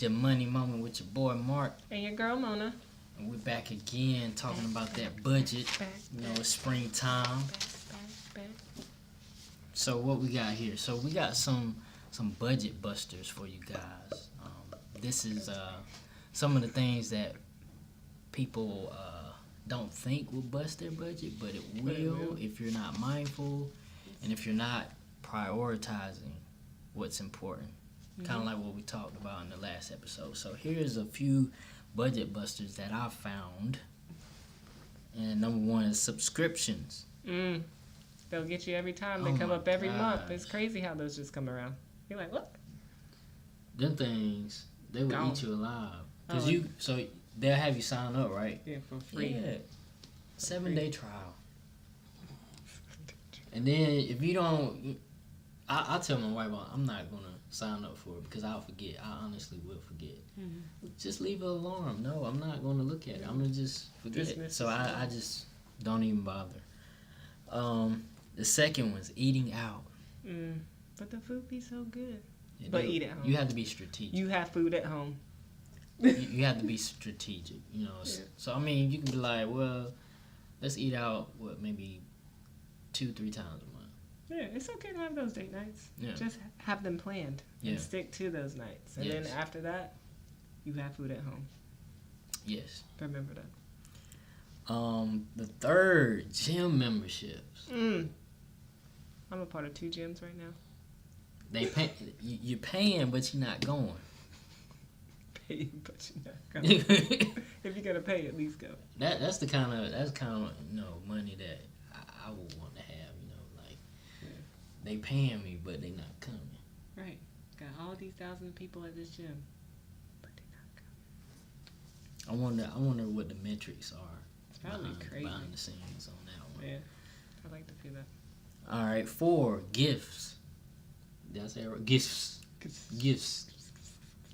your money moment with your boy Mark. And your girl Mona. And we're back again talking about that budget. It's springtime. Back. So what we got here? So we got some budget busters for you guys. This is some of the things that people don't think will bust their budget, but it will if you're not mindful and if you're not prioritizing what's important. Kind of like what we talked about in the last episode. So here's a few budget busters that I found. And number one is subscriptions. They'll get you every time. They come up every month. It's crazy how those just come around. You're like, what? Them things, they will eat you alive. So they'll have you sign up, right? Yeah, for free. Yeah. 7-day trial. And then if you don't, I tell my wife, I'm not going to sign up for it because I'll forget. I honestly will forget. Just leave an alarm. No, I'm not going to look at it. I'm going to just forget. So I just don't even bother. The second one's eating out. But the food be so good. Yeah, but eat at home. You have to be strategic. You have food at home. you have to be strategic, you know. Yeah. So I mean, you can be like, well, let's eat out. Maybe 2-3 times a month. Yeah, it's okay to have those date nights. Yeah. Just have them planned and stick to those nights, and then after that, you have food at home. Yes. Remember that. The third, gym memberships. I'm a part of 2 gyms right now. They pay. You're paying, but you're not going. Paying, but you're not going. If you're gonna pay, at least go. That's the kind of money that I would want to have. You know, like they paying me, but they not coming. Right. Got all these thousands of people at this gym, but they not coming. I wonder what the metrics are. It's probably crazy. Behind the scenes on that one. Yeah, I like to see that. All right, 4 gifts. Did I say it right? Gifts.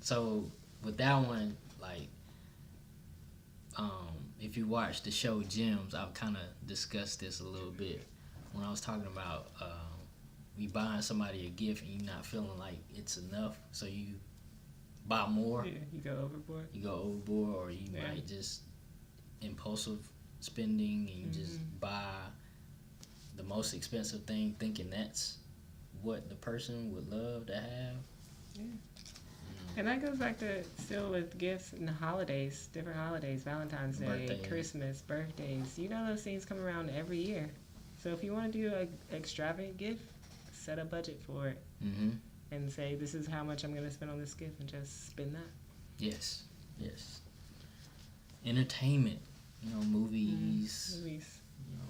So with that one, like, if you watch the show Gems, I've kind of discussed this a little bit when I was talking about you buying somebody a gift and you not feeling like it's enough, so you buy more. Yeah, you go overboard. Or you might just impulsive spending and you just buy the most expensive thing thinking that's what the person would love to have. Yeah. And that goes back to still with gifts and the holidays, different holidays, Valentine's Day, Christmas, birthdays. You know those things come around every year. So if you want to do an extravagant gift, set a budget for it. And say, this is how much I'm going to spend on this gift and just spend that. Yes. Entertainment, movies. You know,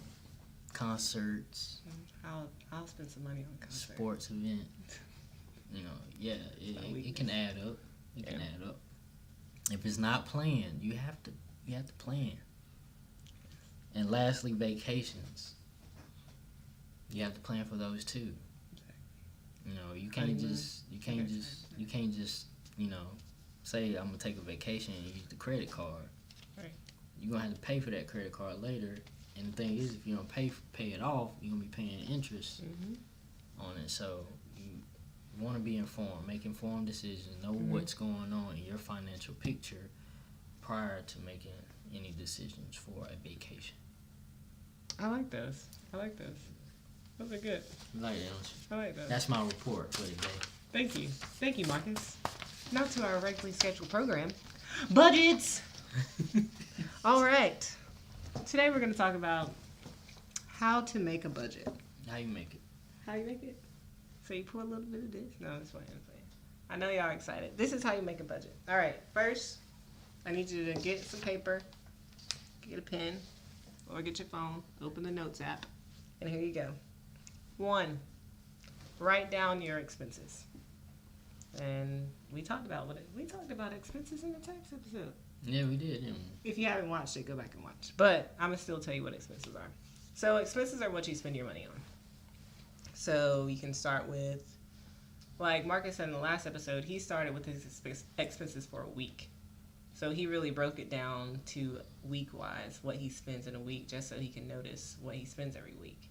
concerts. I'll spend some money on concerts. Sports event. It can add up. It can add up. If it's not planned, you have to plan. And lastly, vacations. You have to plan for those too. You can't just say I'm gonna take a vacation and use the credit card. Right. You're gonna have to pay for that credit card later. And the thing is, if you don't pay it off, you're gonna be paying interest on it. So you want to be informed, make informed decisions, know what's going on in your financial picture prior to making any decisions for a vacation. I like those. Those are good. You like that, don't you? I like those. That's my report for the day. Thank you, Marcus. Now to our regularly scheduled program, budgets. All right. Today we're going to talk about how to make a budget. How you make it? So you pour a little bit of this. No, I'm playing. I know y'all are excited. This is how you make a budget. All right. First, I need you to get some paper, get a pen, or get your phone, open the Notes app, and here you go. 1, write down your expenses. And we talked about expenses in the tax episode. Yeah, we did, didn't we? If you haven't watched it, go back and watch. But I'm going to still tell you what expenses are. So expenses are what you spend your money on. So you can start with, like Marcus said in the last episode, he started with his expenses for a week. So he really broke it down to week-wise, what he spends in a week, just so he can notice what he spends every week.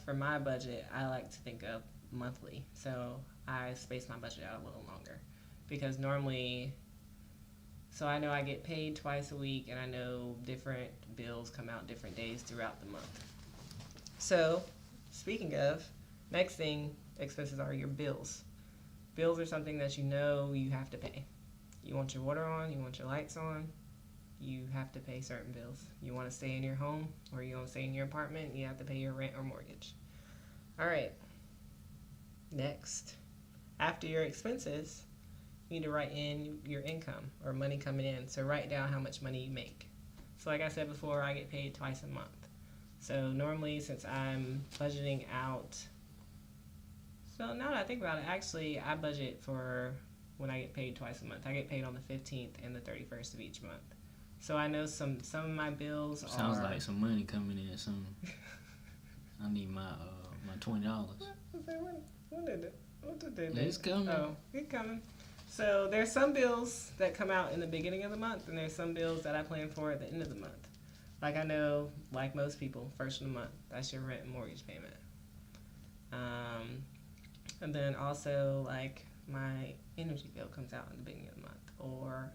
For my budget, I like to think of monthly. So I space my budget out a little longer because normally, so I know I get paid twice a week, and I know different bills come out different days throughout the month. So, speaking of, next thing, expenses are your bills. Bills are something that you know you have to pay. You want your water on, you want your lights on, you have to pay certain bills. You want to stay in your home or you want to stay in your apartment, you have to pay your rent or mortgage. All right. Next, after your expenses, you need to write in your income or money coming in. So write down how much money you make. So like I said before, I get paid twice a month. So normally, since I'm budgeting out, so now that I think about it, actually I budget for when I get paid twice a month. I get paid on the 15th and the 31st of each month. So I know some of my bills Sounds like some money coming in soon. I need my $20. What did they do? It's coming. Oh, it's coming. So there's some bills that come out in the beginning of the month, and there's some bills that I plan for at the end of the month. Like I know, like most people, first of the month, that's your rent and mortgage payment. And then also, like, my energy bill comes out in the beginning of the month, or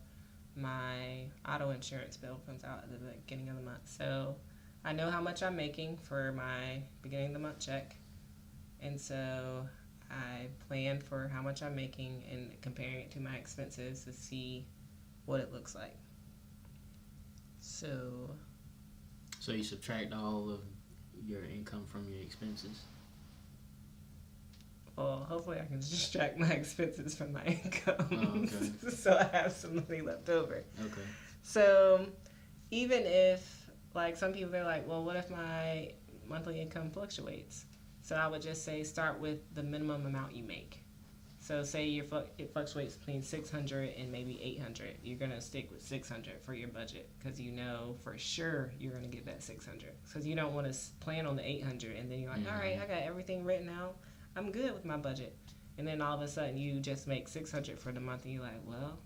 my auto insurance bill comes out at the beginning of the month. So I know how much I'm making for my beginning of the month check, and so I plan for how much I'm making and comparing it to my expenses to see what it looks like. So you subtract all of your income from your expenses? well, hopefully I can subtract my expenses from my income. Oh, okay. So I have some money left over. Okay. So even if, like, some people are like, well, what if my monthly income fluctuates? So I would just say start with the minimum amount you make. So say it fluctuates between 600 and maybe 800. You're going to stick with 600 for your budget because you know for sure you're going to get that 600. Because you don't want to plan on the 800 and then you're like, all right, I got everything written out. I'm good with my budget. And then all of a sudden you just make 600 for the month and you're like, well,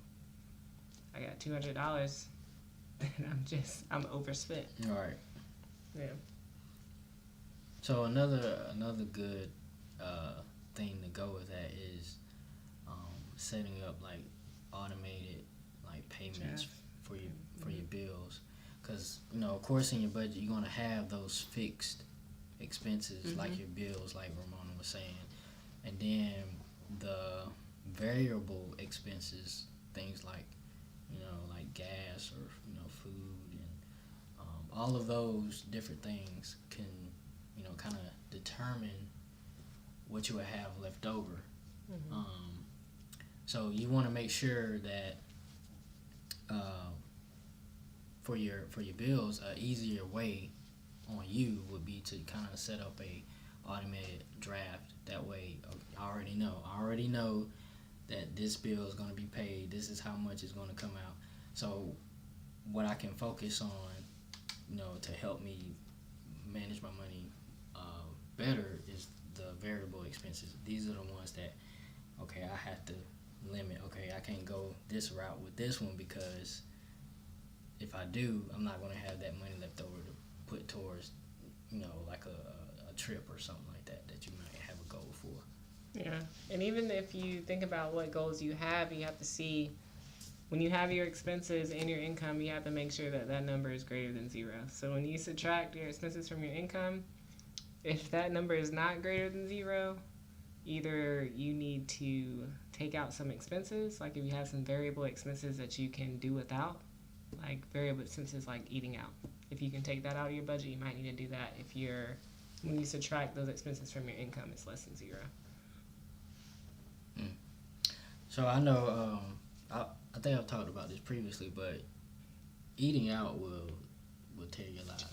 I got $200 and I'm overspent. All right. Yeah. So another good thing to go with that is setting up like automated like payments for your bills, because of course in your budget you're gonna have those fixed expenses like your bills, like Ramona was saying, and then the variable expenses, things like like gas or food, and all of those different things can kind of determine what you would have left over. So you want to make sure that for your bills, an easier way on you would be to kind of set up a automated draft. That way, I already know that this bill is going to be paid. This is how much is going to come out. So what I can focus on, to help me manage my money better is the variable expenses. These are the ones that, okay, I have to limit. Okay, I can't go this route with this one because if I do, I'm not going to have that money left over to put towards, like a trip or something like that you might have a goal for. Yeah, and even if you think about what goals you have to see, when you have your expenses and your income, you have to make sure that number is greater than 0. So when you subtract your expenses from your income, if that number is not greater than 0, either you need to take out some expenses, like if you have some variable expenses that you can do without, like variable expenses like eating out. If you can take that out of your budget, you might need to do that. When you subtract those expenses from your income, it's less than 0. So I know, I think I've talked about this previously, but eating out will tear your life.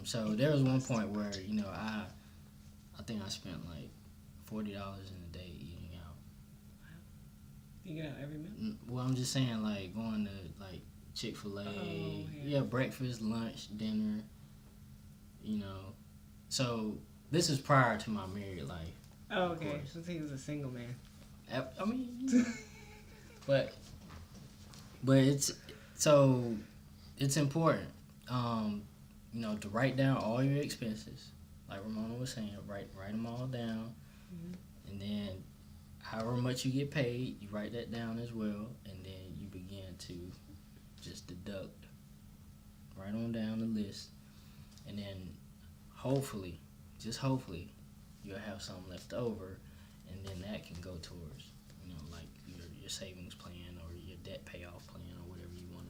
So there was one point where I think I spent like $40 in a day eating out. You get out every meal? Well, I'm just saying, like going to like Chick-fil-A, yeah, breakfast, lunch, dinner. So this is prior to my married life. Oh, okay. So he was a single man. I mean, but it's important, to write down all your expenses, like Ramona was saying. Write them all down, and then however much you get paid, you write that down as well, and then you begin to just deduct right on down the list, and then hopefully, just hopefully, you'll have something left over, and then that can go towards, like your savings plan or your debt payoff plan or whatever you want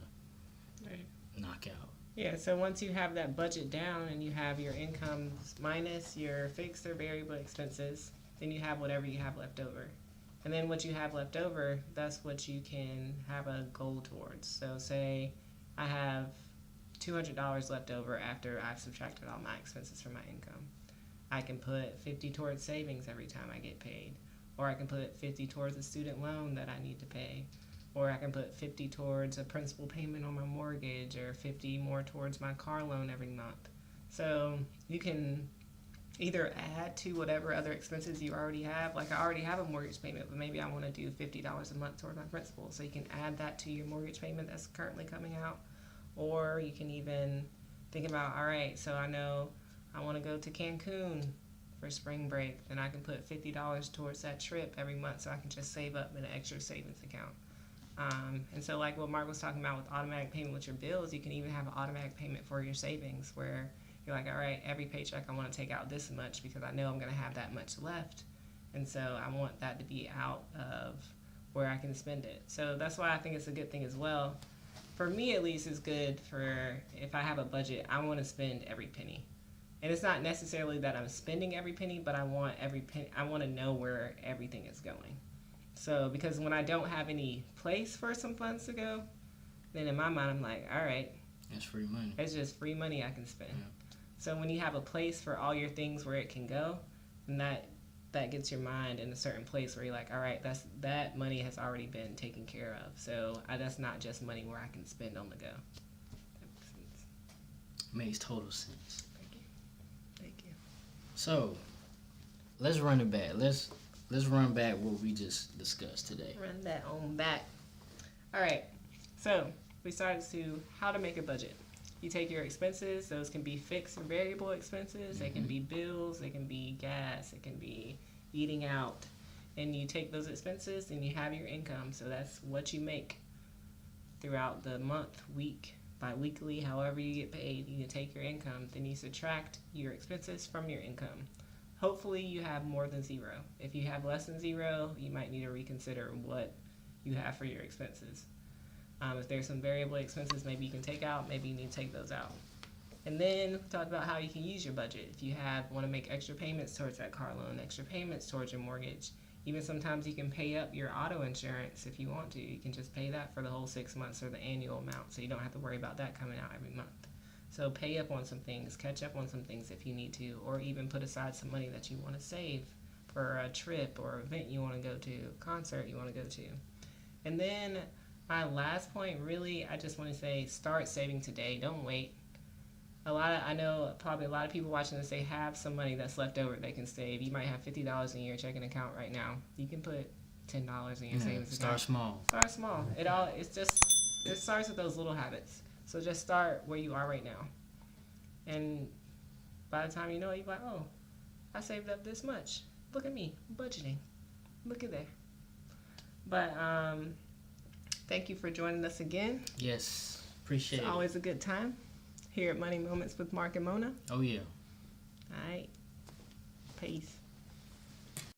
to knock out. Yeah, so once you have that budget down and you have your income minus your fixed or variable expenses, then you have whatever you have left over. And then what you have left over, that's what you can have a goal towards. So say I have $200 left over after I've subtracted all my expenses from my income. I can put 50 towards savings every time I get paid. Or I can put 50 towards a student loan that I need to pay. Or I can put 50 towards a principal payment on my mortgage, or 50 more towards my car loan every month. So you can either add to whatever other expenses you already have. Like I already have a mortgage payment, but maybe I want to do $50 a month toward my principal. So you can add that to your mortgage payment that's currently coming out. Or you can even think about, all right, so I know I want to go to Cancun for spring break. Then I can put $50 towards that trip every month, so I can just save up in an extra savings account. And so like what Mark was talking about with automatic payment with your bills, you can even have an automatic payment for your savings where you're like, all right, every paycheck I want to take out this much because I know I'm going to have that much left. And so I want that to be out of where I can spend it. So that's why I think it's a good thing as well. For me, at least, it's good for if I have a budget, I want to spend every penny. And it's not necessarily that I'm spending every penny, but I want every penny. I want to know where everything is going. So because when I don't have any place for some funds to go, then in my mind I'm like, all right, it's free money. It's just free money I can spend. Yeah. So when you have a place for all your things where it can go, then that gets your mind in a certain place where you're like, all right, that money has already been taken care of. So that's not just money where I can spend on the go. That makes sense. Makes total sense. Thank you. So let's run it back. Let's run back what we just discussed today. Run that on back. All right. So we started to how to make a budget. You take your expenses. Those can be fixed or variable expenses. Mm-hmm. They can be bills. They can be gas. It can be eating out. And you take those expenses and you have your income. So that's what you make throughout the month, week, bi-weekly, however you get paid. You can take your income. Then you subtract your expenses from your income. Hopefully you have more than zero. If you have less than zero, you might need to reconsider what you have for your expenses. If there's some variable expenses maybe you can take out, maybe you need to take those out. And then we talked about how you can use your budget. If you want to make extra payments towards that car loan, extra payments towards your mortgage. Even sometimes you can pay up your auto insurance if you want to. You can just pay that for the whole 6 months or the annual amount, so you don't have to worry about that coming out every month. So pay up on some things, catch up on some things if you need to, or even put aside some money that you want to save for a trip or event you want to go to, concert you want to go to. And then my last point, really, I just want to say start saving today. Don't wait. I know probably a lot of people watching this, they have some money that's left over they can save. You might have $50 in your checking account right now. You can put $10 in your savings account. Start small. Start small. It starts with those little habits. So just start where you are right now. And by the time you know it, you're like, oh, I saved up this much. Look at me, budgeting. Look at there. But thank you for joining us again. Yes, appreciate it. It's always a good time here at Money Moments with Marc and Mona. Oh, yeah. All right. Peace.